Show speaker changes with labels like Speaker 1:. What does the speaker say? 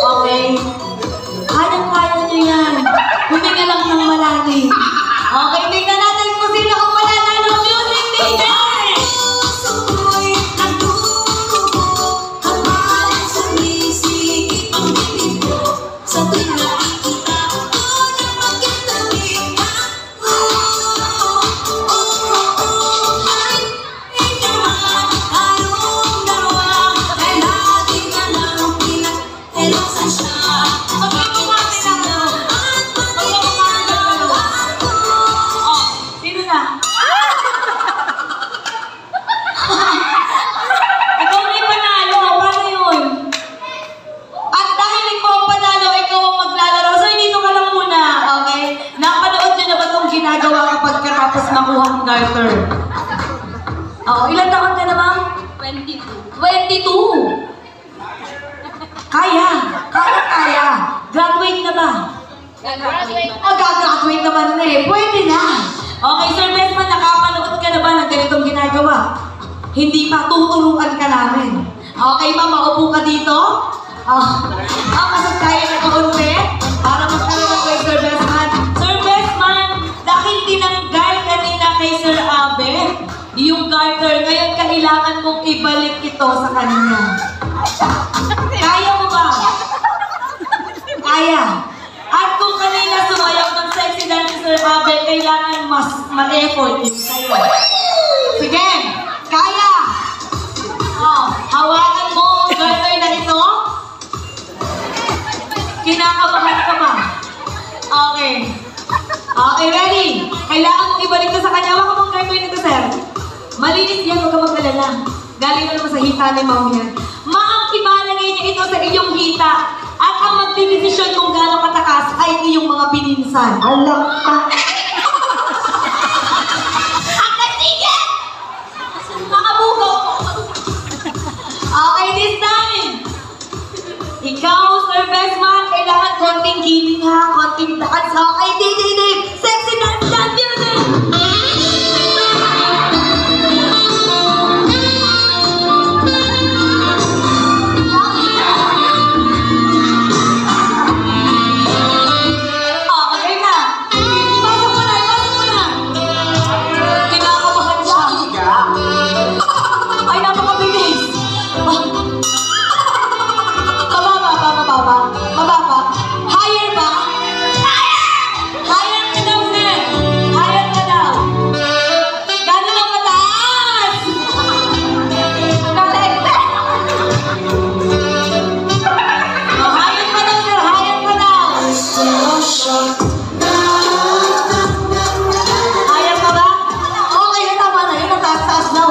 Speaker 1: Okay? Kaya nyo yan. Huminga lang ng malalim. Okay, tingnan natin kung sino ang mananalo. Music teacher! Tapos makuha ang garter. Oo, ilan taon ka na, ma'am?
Speaker 2: 22.
Speaker 1: 22! Kaya! Kaya! Graduate na ba?
Speaker 2: Graduate.
Speaker 1: Gagraduate naman na eh. Pwede na! Okay, Sir Besman, nakapanood ka na ba ng ganitong ginagawa? Hindi pa, tuturuan ka namin. Okay, ma'am, maupo ka dito. Masag tayo na kaunti para magkaroon kay Sir Besman. Sir Besman, dahil tinanggal kanina kay Sir Abe, yung garter, ngayon kailangan mong ibalik ito sa kanya. Kaya mo ba? Kaya. At kung kanina sumayaw ng sexy dance si Sir Abe, kailangan mas ma-effort yung sa'yo. Sige, kaya. Hawakan mo ang garter na ito. Kinakabahan ka ba? Okay. Okay, ready? Kailangan mong ibalik ito sa kanya. Waka mong garter nito, sir. Malinis yan, huwag ka mag-alala. Galing na naman sa hita ni Ma'am yan. Ma'am, ibalagay niya ito sa iyong hita. At ang magdidesisyon kung gaano katakas ay iyong mga pininsan. Alam ka. Sige! Makabugaw ko. Okay, this time. Ikaw, Sir Besman, kailangan konting giling ha, konting dance. Okay, Dave. Sexy dance music! Okay na. Pasok mo na. Kinakabahan siya. Ay, napakabilis. Mababa. Higher ba? Higher ka daw, sir. Higher ka daw. Gano'n ang kataas? Galing. Higher ka daw, sir. Higher ka daw. Higher ka ba? Okay, tama na. Yun ang taas-taas na.